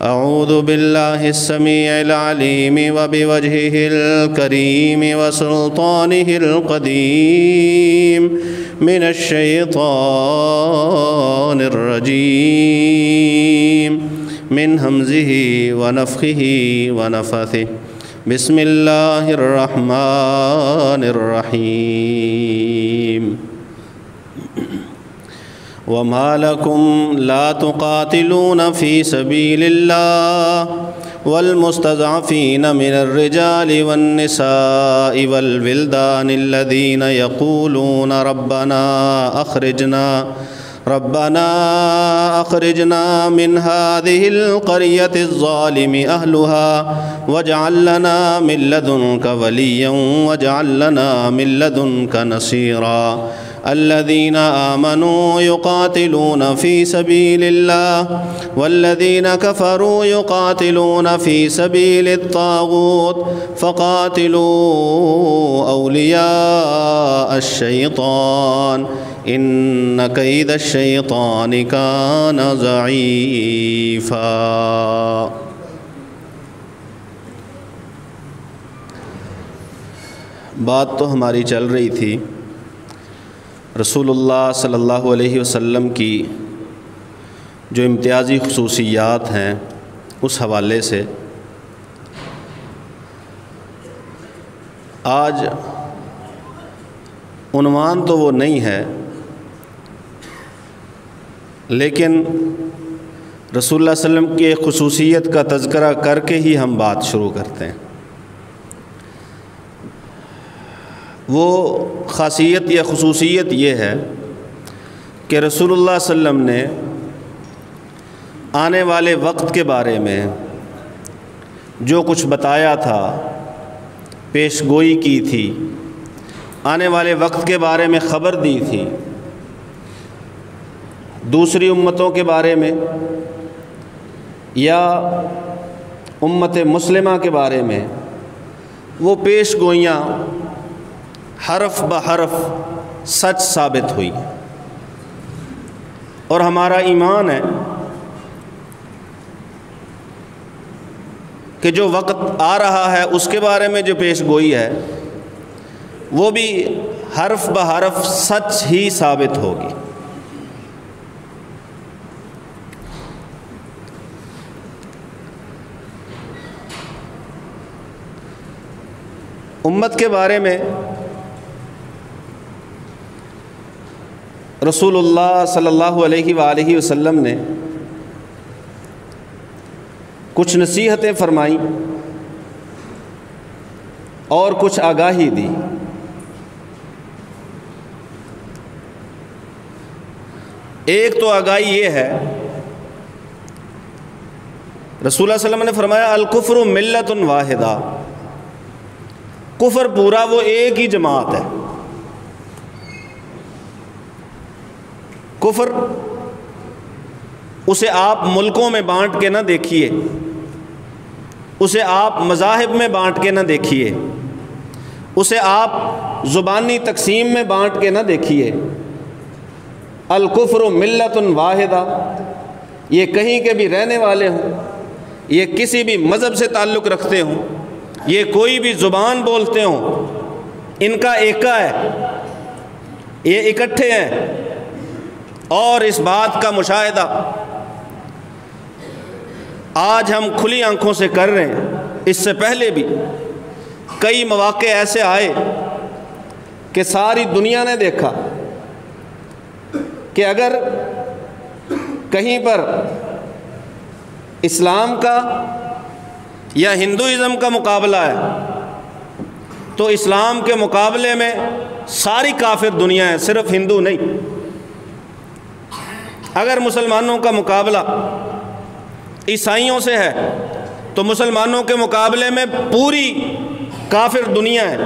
أعوذ بالله السميع العليم وبوجهه الكريم وسلطانه القديم من الشيطان الرجيم من همزه ونفخه ونفثه بسم الله الرحمن الرحيم وما لكم لا تقاتلون في سبيل الله والمستضعفين من الرجال والنساء والولدان الذين يقولون ربنا أخرجنا من هذه القرية الظالم أهلها واجعل لنا من لدنك وليا واجعل لنا من لدنك نصيرا الذين آمنوا يقاتلون في سبيل الله والذين كفروا يقاتلون في سبيل الطاغوت فقاتلوا أولياء الشيطان إن كيد الشيطان كان ضعيفا۔ بات تو ہماری چل رہی تھی رسول اللہ صلی اللہ علیہ وسلم کی جو امتیازی خصوصیات ہیں اس حوالے سے۔ آج عنوان تو وہ نہیں ہے، لیکن رسول اللہ صلی اللہ علیہ وسلم کی خصوصیت کا تذکرہ کر کے ہی ہم بات شروع کرتے ہیں۔ وہ خاصیت یا خصوصیت یہ ہے کہ رسول اللہ صلی اللہ علیہ وسلم نے آنے والے وقت کے بارے میں جو کچھ بتایا تھا، پیش گوئی کی تھی، آنے والے وقت کے بارے میں خبر دی تھی، دوسری امتوں کے بارے میں یا امت مسلمہ کے بارے میں وہ پیش گوئیاں حرف بحرف سچ ثابت ہوئی، اور ہمارا ایمان ہے کہ جو وقت آ رہا ہے اس کے بارے میں جو پیش گوئی ہے وہ بھی حرف بحرف سچ ہی ثابت ہوگی۔ امت کے بارے میں رسول اللہ صلی اللہ علیہ وآلہ وسلم نے کچھ نصیحتیں فرمائیں اور کچھ آگاہی دی۔ ایک تو آگاہی یہ ہے، رسول اللہ صلی اللہ علیہ وسلم نے فرمایا الکفر ملت واحدہ، کفر پورا وہ ایک ہی جماعت ہے۔ کفر اسے آپ ملکوں میں بانٹ کے نہ دیکھیے، اسے آپ مذاہب میں بانٹ کے نہ دیکھیے، اسے آپ زبانی تقسیم میں بانٹ کے نہ دیکھیے۔ الکفر ملت واحدہ، یہ کہیں کے بھی رہنے والے ہوں، یہ کسی بھی مذہب سے تعلق رکھتے ہوں، یہ کوئی بھی زبان بولتے ہوں، ان کا ایکا ہے، یہ اکٹھے ہیں۔ اور اس بات کا مشاہدہ آج ہم کھلی آنکھوں سے کر رہے ہیں، اس سے پہلے بھی کئی مواقع ایسے آئے کہ ساری دنیا نے دیکھا کہ اگر کہیں پر اسلام کا یا ہندوازم کا مقابلہ ہے تو اسلام کے مقابلے میں ساری کافر دنیا ہے، صرف ہندو نہیں۔ اگر مسلمانوں کا مقابلہ عیسائیوں سے ہے تو مسلمانوں کے مقابلے میں پوری کافر دنیا ہے،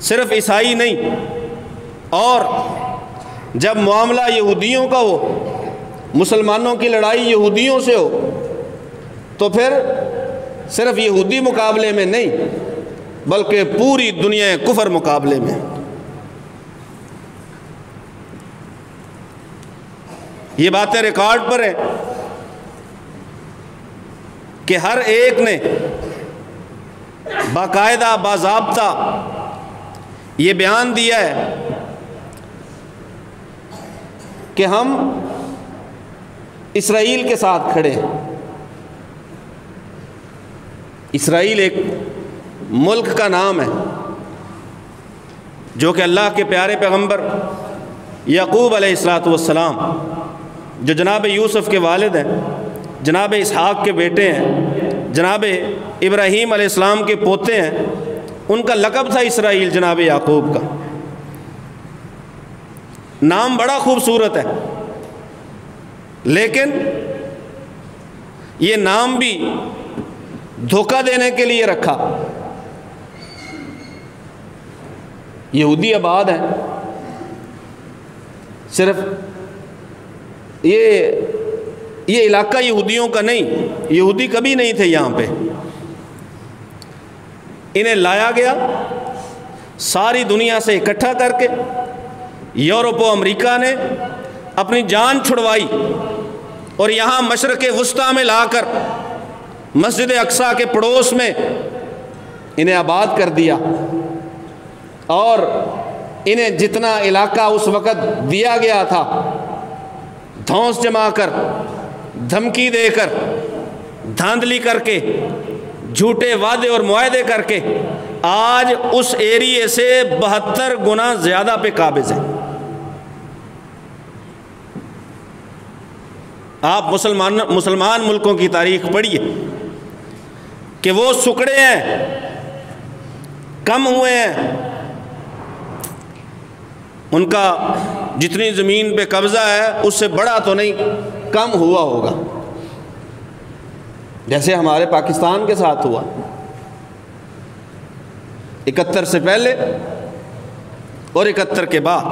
صرف عیسائی نہیں۔ اور جب معاملہ یہودیوں کا ہو، مسلمانوں کی لڑائی یہودیوں سے ہو، تو پھر صرف یہودی مقابلے میں نہیں بلکہ پوری دنیا کفر مقابلے میں۔ یہ باتیں ریکارڈ پر ہیں کہ ہر ایک نے باقاعدہ باضابطہ یہ بیان دیا ہے کہ ہم اسرائیل کے ساتھ کھڑے ہیں۔ اسرائیل ایک ملک کا نام ہے جو کہ اللہ کے پیارے پیغمبر یعقوب علیہ الصلوۃ والسلام جو جناب یوسف کے والد ہیں، جناب اسحاق کے بیٹے ہیں، جناب ابراہیم علیہ السلام کے پوتے ہیں، ان کا لقب تھا اسرائیل، جناب یعقوب کا نام بڑا خوبصورت ہے، لیکن یہ نام بھی دھوکہ دینے کے لیے رکھا۔ یہودی آباد ہیں، صرف یہ علاقہ یہودیوں کا نہیں، یہودی کبھی نہیں تھے یہاں پہ، انہیں لایا گیا ساری دنیا سے اکٹھا کر کے، یورپ و امریکہ نے اپنی جان چھڑوائی اور یہاں مشرق وسطیٰ میں لا کر مسجد اقصیٰ کے پڑوس میں انہیں آباد کر دیا، اور انہیں جتنا علاقہ اس وقت دیا گیا تھا دھونس جما کر، دھمکی دے کر، دھاندلی کر کے، جھوٹے وعدے اور معاہدے کر کے آج اس ایریے سے 72 گنا زیادہ پہ قابض ہیں۔ آپ مسلمان ملکوں کی تاریخ پڑھیے کہ وہ سکڑے ہیں، کم ہوئے ہیں، ان کا جتنی زمین پہ قبضہ ہے اس سے بڑا تو نہیں، کم ہوا ہوگا، جیسے ہمارے پاکستان کے ساتھ ہوا 71 سے پہلے اور 71 کے بعد۔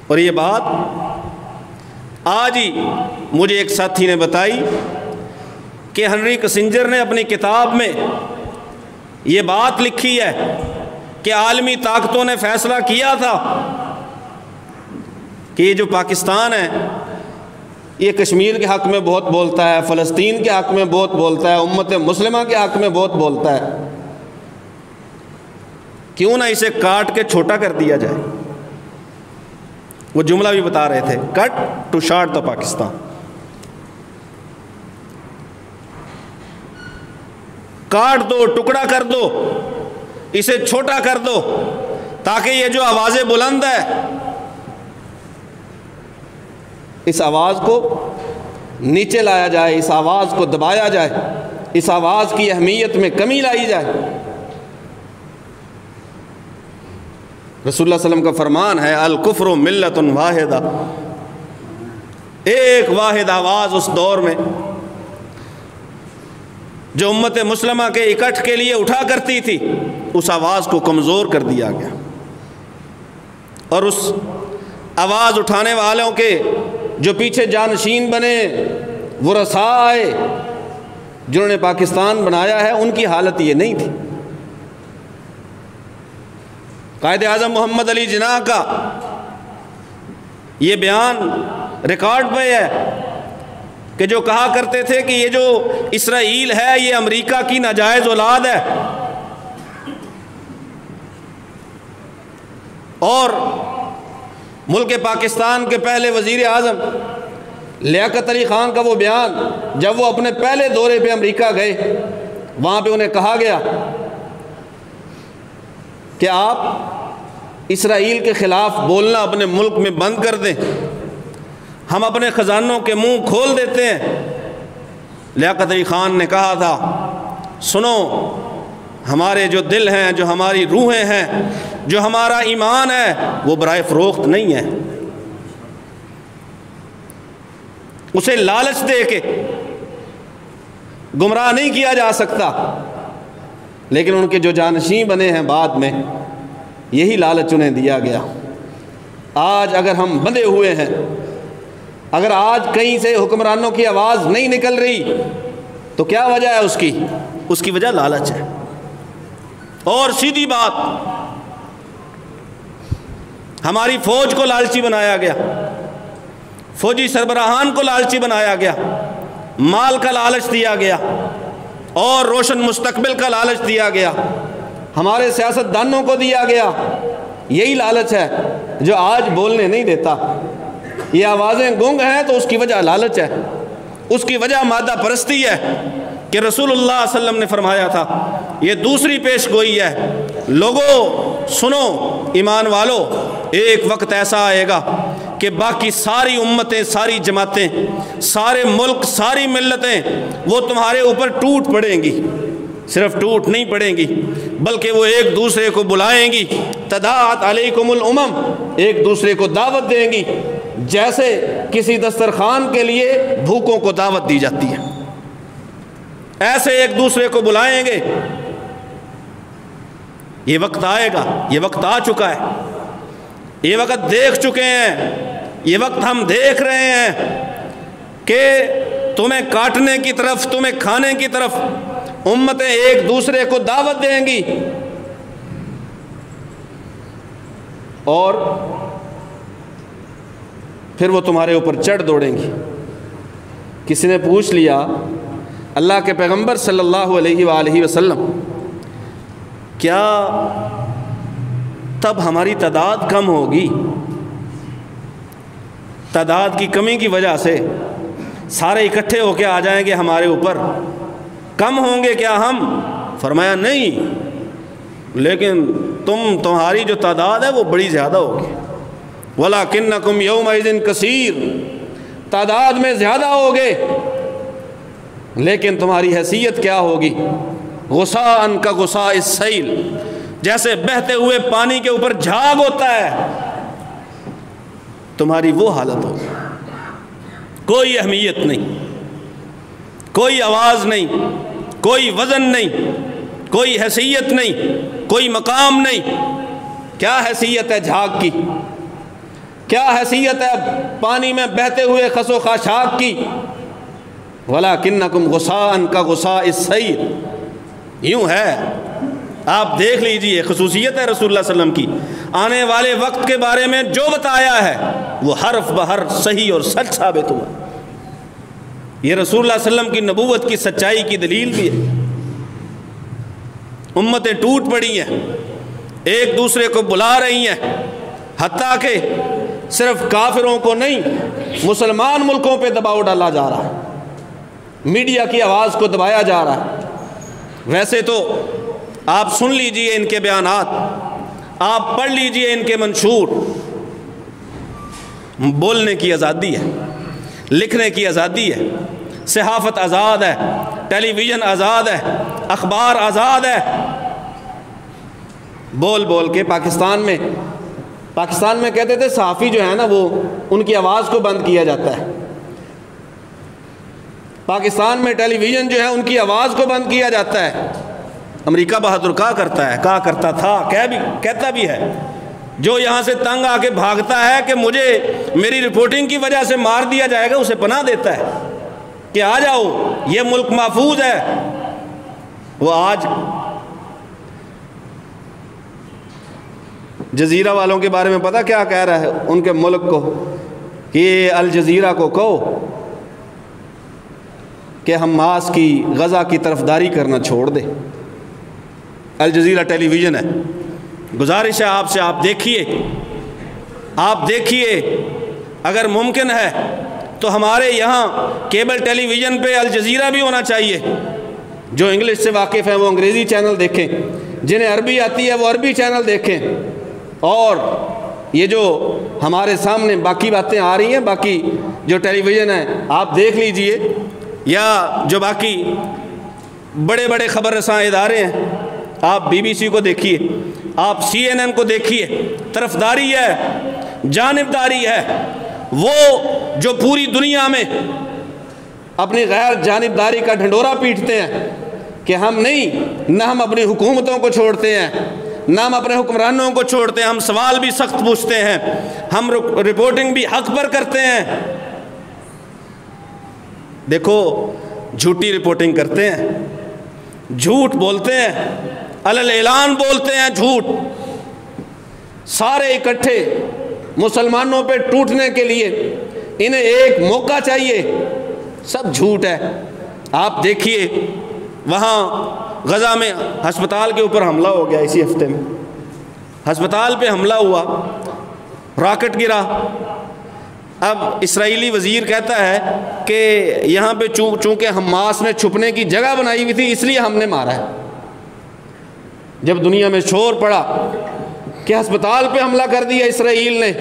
اور یہ بات آج ہی مجھے ایک ساتھی نے بتائی کہ ہنری کسنجر نے اپنی کتاب میں یہ بات لکھی ہے کہ عالمی طاقتوں نے فیصلہ کیا تھا کہ یہ جو پاکستان ہے یہ کشمیر کے حق میں بہت بولتا ہے، فلسطین کے حق میں بہت بولتا ہے، امت مسلمہ کے حق میں بہت بولتا ہے، کیوں نہ اسے کاٹ کے چھوٹا کر دیا جائے۔ وہ جملہ بھی بتا رہے تھے، کٹ ٹو شارٹ دا پاکستان، کاٹ دو، ٹکڑا کر دو، اسے چھوٹا کر دو، تاکہ یہ جو آواز بلند ہے اس آواز کو نیچے لایا جائے، اس آواز کو دبایا جائے، اس آواز کی اہمیت میں کمی لائی جائے۔ رسول اللہ صلی اللہ علیہ وسلم کا فرمان ہے، الکفر ملت واحدہ، ایک واحد آواز اس دور میں جو امت مسلمہ کے اکٹھ کے لیے اٹھا کرتی تھی، اس آواز کو کمزور کر دیا گیا، اور اس آواز اٹھانے والوں کے جو پیچھے جانشین بنے، ورثاء آئے جنہوں نے پاکستان بنایا ہے، ان کی حالت یہ نہیں تھی۔ قائد اعظم محمد علی جناح کا یہ بیان ریکارڈ پہ ہے کہ جو کہا کرتے تھے کہ یہ جو اسرائیل ہے یہ امریکہ کی ناجائز اولاد ہے، اور ملک پاکستان کے پہلے وزیر اعظم لیاقت علی خان کا وہ بیان جب وہ اپنے پہلے دورے پہ امریکہ گئے، وہاں پہ انہیں کہا گیا کہ آپ اسرائیل کے خلاف بولنا اپنے ملک میں بند کر دیں، ہم اپنے خزانوں کے منہ کھول دیتے ہیں۔ لیاقت علی خان نے کہا تھا، سنو، ہمارے جو دل ہیں، جو ہماری روحیں ہیں، جو ہمارا ایمان ہے، وہ برائے فروخت نہیں ہے، اسے لالچ دے کے گمراہ نہیں کیا جا سکتا۔ لیکن ان کے جو جانشین بنے ہیں بعد میں، یہی لالچ انہیں دیا گیا۔ آج اگر ہم بندھے ہوئے ہیں، اگر آج کہیں سے حکمرانوں کی آواز نہیں نکل رہی، تو کیا وجہ ہے اس کی وجہ لالچ ہے۔ اور سیدھی بات، ہماری فوج کو لالچی بنایا گیا، فوجی سربراہان کو لالچی بنایا گیا، مال کا لالچ دیا گیا اور روشن مستقبل کا لالچ دیا گیا، ہمارے سیاستدانوں کو دیا گیا۔ یہی لالچ ہے جو آج بولنے نہیں دیتا۔ یہ آوازیں گونگ ہیں تو اس کی وجہ لالچ ہے، اس کی وجہ مادہ پرستی ہے کہ رسول اللہ صلی اللہ علیہ وسلم نے فرمایا تھا، یہ دوسری پیش گوئی ہے، لوگوں سنو ایمان والو، ایک وقت ایسا آئے گا کہ باقی ساری امتیں، ساری جماعتیں، سارے ملک، ساری ملتیں وہ تمہارے اوپر ٹوٹ پڑیں گی۔ صرف ٹوٹ نہیں پڑیں گی بلکہ وہ ایک دوسرے کو بلائیں گی، تداعت علیکم الامم، ایک دوسرے کو دعوت دیں گی، جیسے کسی دسترخوان کے لیے بھوکوں کو دعوت دی جاتی ہے، ایسے ایک دوسرے کو بلائیں گے۔ یہ وقت آئے گا، یہ وقت آ چکا ہے، یہ وقت دیکھ چکے ہیں، یہ وقت ہم دیکھ رہے ہیں کہ تمہیں کاٹنے کی طرف، تمہیں کھانے کی طرف امتیں ایک دوسرے کو دعوت دیں گی، اور پھر وہ تمہارے اوپر چڑھ دوڑیں گی۔ کسی نے پوچھ لیا اللہ کے پیغمبر صلی اللہ علیہ وآلہ وسلم، کیا تب ہماری تعداد کم ہوگی؟ تعداد کی کمی کی وجہ سے سارے اکٹھے ہو کے آ جائیں گے ہمارے اوپر، کم ہوں گے کیا ہم؟ فرمایا نہیں، لیکن تمہاری جو تعداد ہے وہ بڑی زیادہ ہوگی۔ وَلَكِنَّكُمْ يَوْمَئِذٍ كَثِيرٌ، تعداد میں زیادہ ہوگے لیکن تمہاری حیثیت کیا ہوگی؟ غصاءً كغصاء السیل، جیسے بہتے ہوئے پانی کے اوپر جھاگ ہوتا ہے، تمہاری وہ حالت ہوگی، کوئی اہمیت نہیں، کوئی آواز نہیں، کوئی وزن نہیں، کوئی حیثیت نہیں، کوئی مقام نہیں۔ کیا حیثیت ہے جھاگ کی؟ کیا حیثیت ہے پانی میں بہتے ہوئے خس و خاشاک کی؟ وَلَكِنَّكُمْ غُصَاءً كَغُصَاءِ السَّيْلِ، یوں ہے۔ آپ دیکھ لیجئے، خصوصیت ہے رسول اللہ صلی اللہ علیہ وسلم کی، آنے والے وقت کے بارے میں جو بتایا ہے وہ حرف بحرف صحیح اور سچ ثابت ہوا۔ یہ رسول اللہ صلی اللہ علیہ وسلم کی نبوت کی سچائی کی دلیل بھی ہے۔ امتیں ٹوٹ پڑی ہیں، ایک دوسرے کو بلا رہی ہیں، حتیٰ کہ صرف کافروں کو نہیں، مسلمان ملکوں پہ دباؤ ڈالا جا رہا ہے، میڈیا کی آواز کو دبایا جا رہا ہے۔ ویسے تو آپ سن لیجئے ان کے بیانات، آپ پڑھ لیجئے ان کے منشور، بولنے کی آزادی ہے، لکھنے کی آزادی ہے، صحافت آزاد ہے، ٹیلی ویژن آزاد ہے، اخبار آزاد ہے۔ بول بول کے پاکستان میں کہتے تھے صحافی جو ہے نا وہ ان کی آواز کو بند کیا جاتا ہے، پاکستان میں ٹیلی ویژن جو ہے ان کی آواز کو بند کیا جاتا ہے۔ امریکہ بہادر کہا کرتا تھا، کہتا بھی ہے، جو یہاں سے تنگ آ کے بھاگتا ہے کہ مجھے میری رپورٹنگ کی وجہ سے مار دیا جائے گا، اسے پناہ دیتا ہے کہ آ جاؤ یہ ملک محفوظ ہے۔ وہ آج جزیرہ والوں کے بارے میں پتہ کیا کہہ رہا ہے ان کے ملک کو، کہ الجزیرہ کو کہو کہ حماس کی غزہ کی طرفداری کرنا چھوڑ دے۔ الجزیرہ ٹیلی ویژن ہے، گزارش ہے آپ سے، آپ دیکھیے اگر ممکن ہے تو ہمارے یہاں کیبل ٹیلی ویژن پہ الجزیرہ بھی ہونا چاہیے۔ جو انگلش سے واقف ہیں وہ انگریزی چینل دیکھیں، جنہیں عربی آتی ہے وہ عربی چینل دیکھیں، اور یہ جو ہمارے سامنے باقی باتیں آ رہی ہیں، باقی جو ٹیلی ویژن ہیں آپ دیکھ لیجئے، یا جو باقی بڑے بڑے خبر رساں ادارے ہیں، آپ بی بی سی کو دیکھیے، آپ CNN کو دیکھیے، طرفداری ہے، جانبداری ہے۔ وہ جو پوری دنیا میں اپنی غیر جانبداری کا ڈھنڈورا پیٹتے ہیں کہ ہم نہیں، نہ ہم اپنی حکومتوں کو چھوڑتے ہیں، نہ ہم اپنے حکمرانوں کو چھوڑتے ہیں، ہم سوال بھی سخت پوچھتے ہیں، ہم رپورٹنگ بھی حق پر کرتے ہیں۔ دیکھو جھوٹی رپورٹنگ کرتے ہیں، جھوٹ بولتے ہیں، علل اعلان بولتے ہیں جھوٹ، سارے اکٹھے مسلمانوں پہ ٹوٹنے کے لیے۔ انہیں ایک موقع چاہیے سب جھوٹ ہے۔ آپ دیکھیے وہاں غزہ میں ہسپتال کے اوپر حملہ ہو گیا، اسی ہفتے میں ہسپتال پہ حملہ ہوا، راکٹ گرا۔ اب اسرائیلی وزیر کہتا ہے کہ یہاں پہ چونکہ حماس نے چھپنے کی جگہ بنائی ہوئی تھی اس لیے ہم نے مارا ہے۔ جب دنیا میں شور پڑا کہ ہسپتال پہ حملہ کر دیا اسرائیل نے،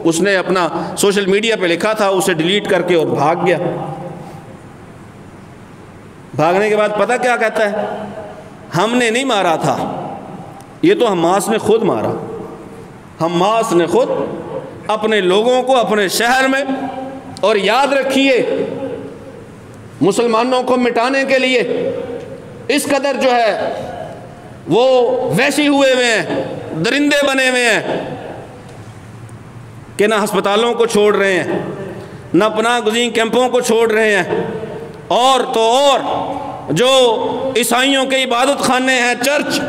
اس نے اپنا سوشل میڈیا پہ لکھا تھا، اسے ڈیلیٹ کر کے اور بھاگ گیا۔ بھاگنے کے بعد پتہ کیا کہتا ہے؟ ہم نے نہیں مارا تھا، یہ تو حماس نے خود مارا۔ حماس نے خود اپنے لوگوں کو اپنے شہر میں، اور یاد رکھیے مسلمانوں کو مٹانے کے لیے اس قدر جو ہے وہ وحشی ہوئے ہوئے ہیں، درندے بنے ہوئے ہیں کہ نہ ہسپتالوں کو چھوڑ رہے ہیں، نہ پناہ گزین کیمپوں کو چھوڑ رہے ہیں، اور تو اور جو عیسائیوں کے عبادت خانے ہیں، چرچ،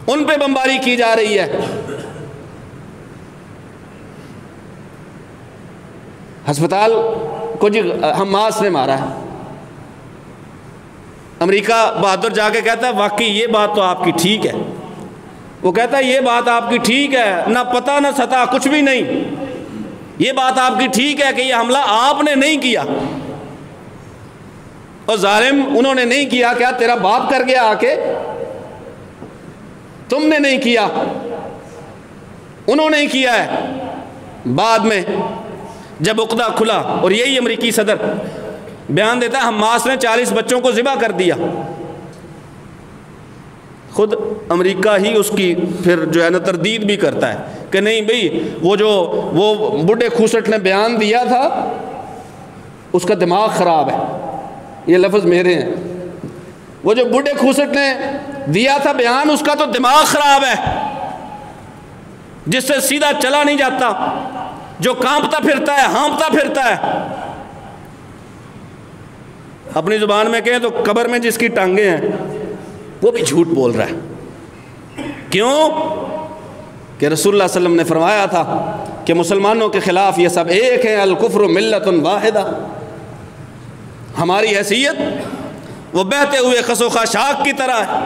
ان پہ بمباری کی جا رہی ہے۔ ہسپتال کو جی حماس نے مارا ہے۔ امریکہ بہادر جا کے کہتا ہے واقعی یہ بات تو آپ کی ٹھیک ہے۔ وہ کہتا ہے یہ بات آپ کی ٹھیک ہے، نہ پتہ نہ ستا کچھ بھی نہیں، یہ بات آپ کی ٹھیک ہے کہ یہ حملہ آپ نے نہیں کیا، اور ظالم انہوں نے نہیں کیا، کیا تیرا باپ کر گیا آ کے؟ تم نے نہیں کیا، انہوں نے کیا ہے۔ بعد میں جب عقدہ کھلا، اور یہی امریکی صدر بیان دیتا ہے حماس نے 40 بچوں کو ذبح کر دیا، خود امریکہ ہی اس کی پھر جو ہے نا تردید بھی کرتا ہے کہ نہیں بھئی وہ بڈھے کھوسٹ نے بیان دیا تھا اس کا دماغ خراب ہے، یہ لفظ میرے ہیں، وہ جو بڈھے کھوسٹ نے دیا تھا بیان اس کا تو دماغ خراب ہے، جس سے سیدھا چلا نہیں جاتا، جو کانپتا پھرتا ہے، ہانپتا پھرتا ہے۔ اپنی زبان میں کہیں تو قبر میں جس کی ٹانگیں ہیں وہ بھی جھوٹ بول رہا ہے۔ کیوں؟ کہ رسول اللہ صلی اللہ علیہ وسلم نے فرمایا تھا کہ مسلمانوں کے خلاف یہ سب ایک ہیں، الکفر ملت واحدہ۔ ہماری حیثیت وہ بہتے ہوئے خس و خاشاک کی طرح ہے۔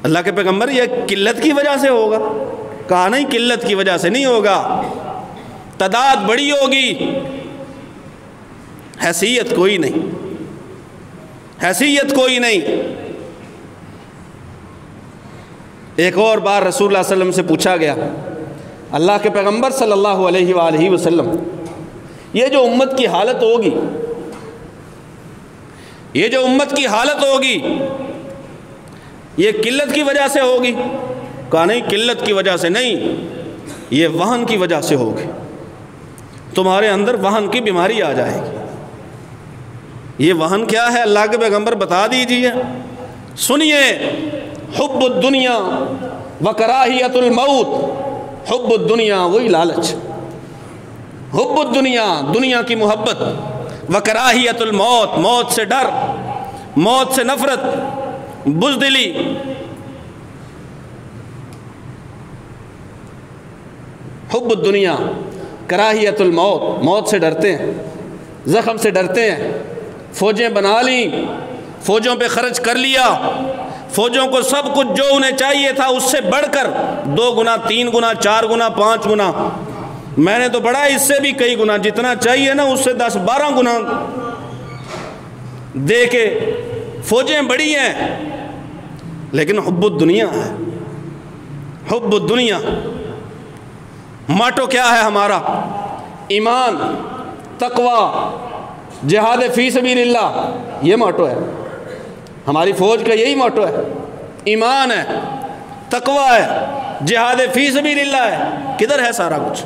اللہ کے پیغمبر یہ قلت کی وجہ سے ہوگا؟ کہا نہیں، قلت کی وجہ سے نہیں ہوگا، تعداد بڑی ہوگی، حیثیت کوئی نہیں، حیثیت کوئی نہیں۔ ایک اور بار رسول اللہ صلی اللہ علیہ وسلم سے پوچھا گیا، اللہ کے پیغمبر صلی اللہ علیہ وآلہ وسلم، یہ جو امت کی حالت ہوگی، یہ جو امت کی حالت ہوگی، یہ قلت کی وجہ سے ہوگی؟ کہا نہیں، قلت کی وجہ سے نہیں، یہ وہن کی وجہ سے ہوگی، تمہارے اندر وہن کی بیماری آ جائے گی۔ یہ وہن کیا ہے اللہ کے پیغمبر بتا دیجئے۔ سنیے، حب الدنیا و کراہیت الموت۔ حب الدنیا وہی لالچ، حب الدنیا دنیا کی محبت، و کراہیت الموت موت سے ڈر، موت سے نفرت، بزدلی۔ حب الدنیا کراہیت الموت، موت سے ڈرتے ہیں، زخم سے ڈرتے ہیں، فوجیں بنا لیں، فوجوں پہ خرچ کر لیا، فوجوں کو سب کچھ جو انہیں چاہیے تھا اس سے بڑھ کر 2 گنا 3 گنا 4 گنا 5 گنا، میں نے تو بڑھا اس سے بھی کئی گنا، جتنا چاہیے نا اس سے 10-12 گنا دے کے فوجیں بڑی ہیں، لیکن حب الدنیا ہے، حب الدنیا۔ ماٹو کیا ہے ہمارا؟ ایمان، تقوی، جہاد فی سبیل اللہ، یہ موٹو ہے ہماری فوج کا، یہی موٹو ہے۔ ایمان ہے، تقوی ہے، جہاد فی سبیل اللہ ہے۔ کدھر ہے سارا کچھ؟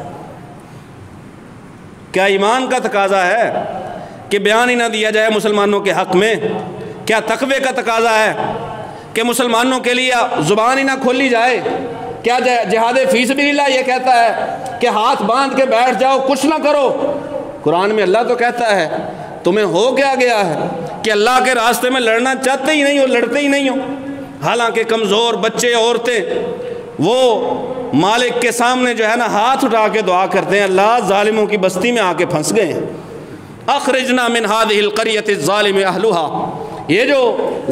کیا ایمان کا تقاضا ہے کہ بیان ہی نہ دیا جائے مسلمانوں کے حق میں؟ کیا تقوی کا تقاضا ہے کہ مسلمانوں کے لیے زبان ہی نہ کھولی جائے؟ کیا جہاد فی سبیل اللہ یہ کہتا ہے کہ ہاتھ باندھ کے بیٹھ جاؤ، کچھ نہ کرو؟ قرآن میں اللہ تو کہتا ہے تمہیں ہو کیا گیا ہے کہ اللہ کے راستے میں لڑنا چاہتے ہی نہیں ہو، لڑتے ہی نہیں ہو، حالانکہ کمزور بچے، عورتیں وہ مالک کے سامنے جو ہے نا ہاتھ اٹھا کے دعا کرتے ہیں، اللہ ظالموں کی بستی میں آ کے پھنس گئے ہیں، اخرجنا من هذه القرية الظالم اهلها، یہ جو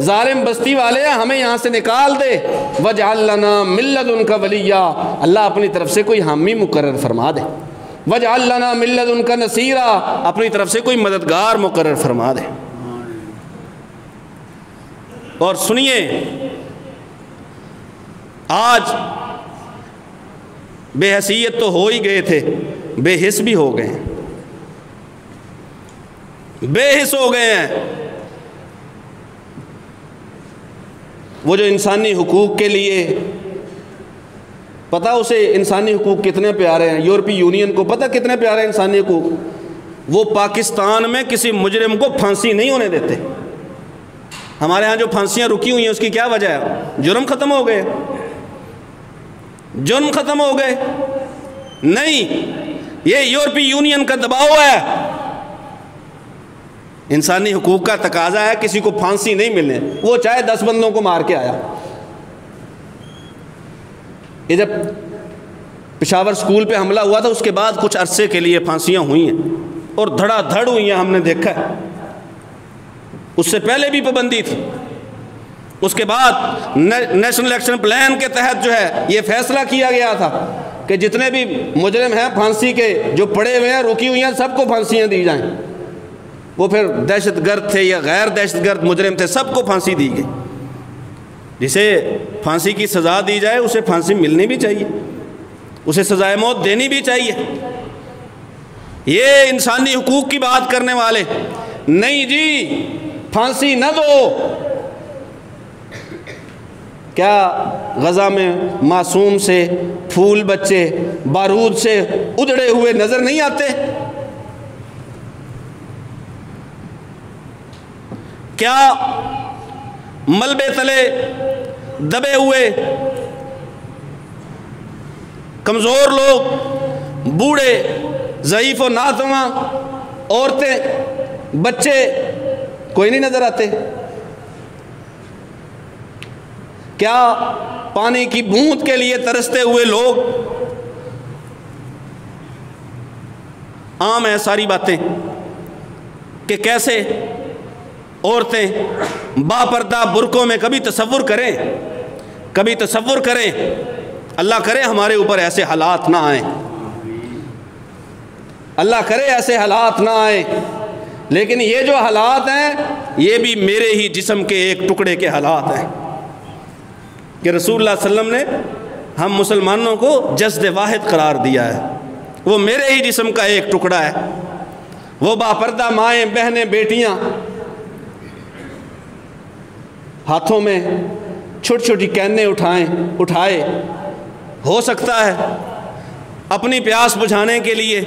ظالم بستی والے ہیں ہمیں یہاں سے نکال دے، واجعل لنا من لدنك ولیا، اللہ اپنی طرف سے کوئی حامی مقرر فرما دے، واجعل لنا من لدنك نصیرا، اپنی طرف سے کوئی مددگار مقرر فرما دے۔ اور سنیے، آج بے حیثیت تو ہو ہی گئے تھے، بے حس بھی ہو گئے ہیں، بے حس ہو گئے ہیں۔ وہ جو انسانی حقوق کے لیے، پتہ اسے انسانی حقوق کتنے پیارے ہیں، یورپی یونین کو پتہ کتنے پیارے ہیں انسانی حقوق، وہ پاکستان میں کسی مجرم کو پھانسی نہیں ہونے دیتے۔ ہمارے ہاں جو پھانسیاں رکی ہوئی ہیں اس کی کیا وجہ ہے؟ جرم ختم ہو گئے، جرم ختم ہو گئے؟ نہیں، یہ یورپی یونین کا دباؤ ہے، انسانی حقوق کا تقاضا ہے، کسی کو پھانسی نہیں ملنے، وہ چاہے 10 بندوں کو مار کے آیا۔ یہ جب پشاور سکول پہ حملہ ہوا تھا اس کے بعد کچھ عرصے کے لیے پھانسیاں ہوئی ہیں اور دھڑا دھڑ ہوئی ہیں، ہم نے دیکھا ہے، اس سے پہلے بھی پابندی تھی۔ اس کے بعد نیشنل ایکشن پلان کے تحت جو ہے یہ فیصلہ کیا گیا تھا کہ جتنے بھی مجرم ہیں پھانسی کے جو پڑے ہوئے ہیں رکی ہوئی ہیں سب کو پھانسیاں دی جائیں، وہ پھر دہشت گرد تھے یا غیر دہشت گرد مجرم تھے سب کو پھانسی دی گئی۔ جسے پھانسی کی سزا دی جائے اسے پھانسی ملنی بھی چاہیے، اسے سزائے موت دینی بھی چاہیے۔ یہ انسانی حقوق کی بات کرنے والے نہیں جی، پھانسی نہ دو۔ کیا غزہ میں معصوم سے پھول بچے بارود سے ادڑے ہوئے نظر نہیں آتے؟ کیا ملبے تلے دبے ہوئے کمزور لوگ، بوڑھے، ضعیف و ناتواں، عورتیں، بچے کوئی نہیں نظر آتے؟ کیا پانی کی بوند کے لیے ترستے ہوئے لوگ؟ عام ہے ساری باتیں کہ کیسے عورتیں باپردہ برقعوں میں، کبھی تصور کریں، کبھی تصور کریں، اللہ کرے ہمارے اوپر ایسے حالات نہ آئیں، اللہ کرے ایسے حالات نہ آئیں، لیکن یہ جو حالات ہیں یہ بھی میرے ہی جسم کے ایک ٹکڑے کے حالات ہیں کہ رسول اللہ صلی اللہ علیہ وسلم نے ہم مسلمانوں کو جسد واحد قرار دیا ہے، وہ میرے ہی جسم کا ایک ٹکڑا ہے۔ وہ باپردہ مائیں، بہنیں، بیٹیاں ہاتھوں میں چھوٹی چھوٹی کینیں اٹھائے، ہو سکتا ہے اپنی پیاس بجھانے کے لیے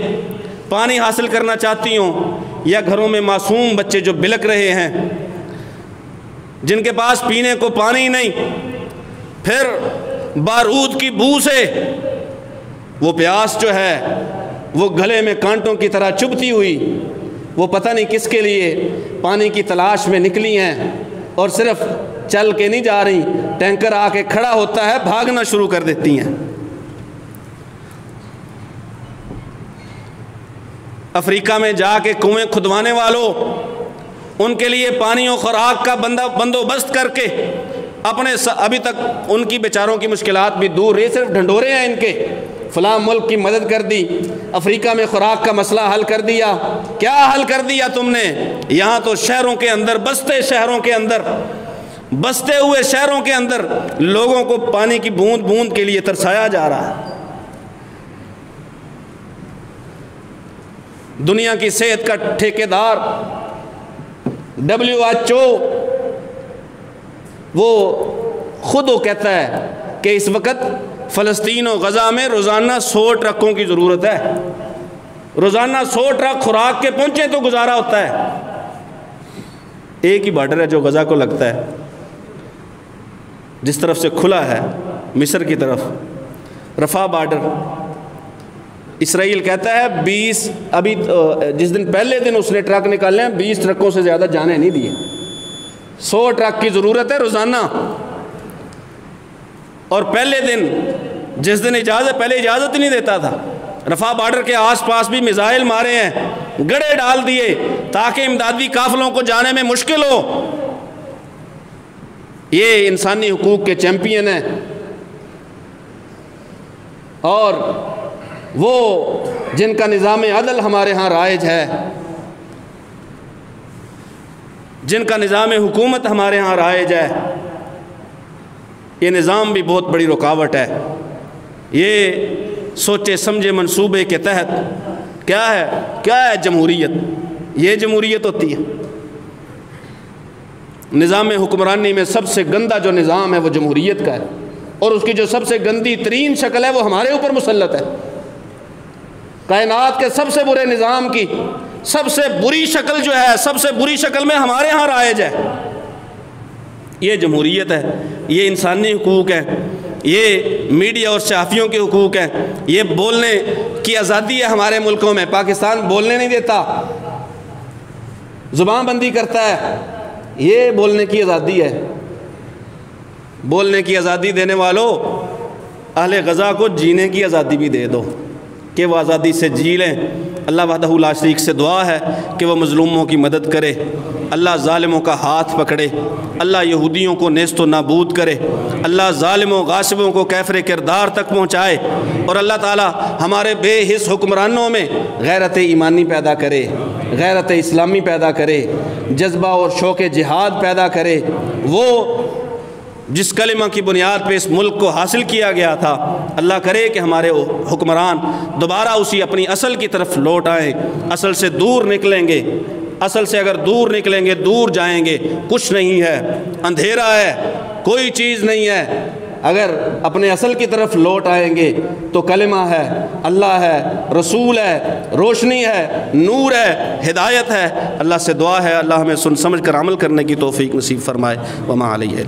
پانی حاصل کرنا چاہتی ہوں، یا گھروں میں معصوم بچے جو بلک رہے ہیں جن کے پاس پینے کو پانی نہیں، پھر بارود کی بو سے وہ پیاس جو ہے وہ گلے میں کانٹوں کی طرح چبھتی ہوئی، وہ پتہ نہیں کس کے لیے پانی کی تلاش میں نکلی ہیں، اور صرف چل کے نہیں جا رہی، ٹینکر آ کے کھڑا ہوتا ہے بھاگنا شروع کر دیتی ہیں۔ افریقہ میں جا کے کنویں کھدوانے والوں، ان کے لیے پانی و خوراک کا بندوبست کر کے اپنے ابھی تک ان کی بیچاروں کی مشکلات بھی دور رہی، صرف ڈھنڈورے ہیں ان کے، فلاں ملک کی مدد کر دی، افریقہ میں خوراک کا مسئلہ حل کر دیا۔ کیا حل کر دیا تم نے؟ یہاں تو شہروں کے اندر، بستے ہوئے شہروں کے اندر لوگوں کو پانی کی بوند بوند کے لیے ترسایا جا رہا ہے۔ دنیا کی صحت کا ٹھیکیدار WHO وہ خود وہ کہتا ہے کہ اس وقت فلسطین و غزہ میں روزانہ 100 ٹرکوں کی ضرورت ہے، روزانہ 100 ٹرک خوراک کے پہنچے تو گزارا ہوتا ہے۔ ایک ہی بارڈر ہے جو غزہ کو لگتا ہے، جس طرف سے کھلا ہے مصر کی طرف، رفح بارڈر۔ اسرائیل کہتا ہے 20 ابھی جس دن پہلے دن اس نے ٹرک نکالے ہیں 20 ٹرکوں سے زیادہ جانے نہیں دیے، 100 ٹرک کی ضرورت ہے روزانہ۔ اور پہلے دن جس دن پہلے اجازت ہی نہیں دیتا تھا، رفح بارڈر کے آس پاس بھی میزائل مارے ہیں، گڑھے ڈال دیے تاکہ امدادی قافلوں کو جانے میں مشکل ہو۔ یہ انسانی حقوق کے چیمپئن ہیں، اور وہ جن کا نظام عدل ہمارے ہاں رائج ہے، جن کا نظام حکومت ہمارے ہاں رائج ہے، یہ نظام بھی بہت بڑی رکاوٹ ہے۔ یہ سوچے سمجھے منصوبے کے تحت کیا ہے جمہوریت؟ یہ جمہوریت ہوتی ہے؟ نظام حکمرانی میں سب سے گندہ جو نظام ہے وہ جمہوریت کا ہے، اور اس کی جو سب سے گندی ترین شکل ہے وہ ہمارے اوپر مسلط ہے۔ کائنات کے سب سے برے نظام کی سب سے بری شکل جو ہے، سب سے بری شکل میں ہمارے ہاں رائج ہے۔ یہ جمہوریت ہے، یہ انسانی حقوق ہے، یہ میڈیا اور صحافیوں کے حقوق ہیں، یہ بولنے کی آزادی ہے ہمارے ملکوں میں۔ پاکستان بولنے نہیں دیتا، زبان بندی کرتا ہے، یہ بولنے کی آزادی ہے۔ بولنے کی آزادی دینے والوں، اہل غزہ کو جینے کی آزادی بھی دے دو کہ وہ آزادی سے جی لیں۔ اللہ وحدہ لا شریک سے دعا ہے کہ وہ مظلوموں کی مدد کرے، اللہ ظالموں کا ہاتھ پکڑے، اللہ یہودیوں کو نیست و نابود کرے، اللہ ظالموں غاصبوں کو کیفر کردار تک پہنچائے، اور اللہ تعالی ہمارے بے حس حکمرانوں میں غیرت ایمانی پیدا کرے، غیرت اسلامی پیدا کرے، جذبہ اور شوق جہاد پیدا کرے۔ وہ جس کلمہ کی بنیاد پہ اس ملک کو حاصل کیا گیا تھا، اللہ کرے کہ ہمارے حکمران دوبارہ اسی اپنی اصل کی طرف لوٹ آئیں، اصل سے دور نکلیں گے۔ اصل سے اگر دور نکلیں گے، دور جائیں گے، کچھ نہیں ہے، اندھیرا ہے، کوئی چیز نہیں ہے۔ اگر اپنے اصل کی طرف لوٹ آئیں گے تو کلمہ ہے، اللہ ہے، رسول ہے، روشنی ہے، نور ہے، ہدایت ہے۔ اللہ سے دعا ہے اللہ ہمیں سن سمجھ کر عمل کرنے کی توفیق نصیب فرمائے۔ وما علیہ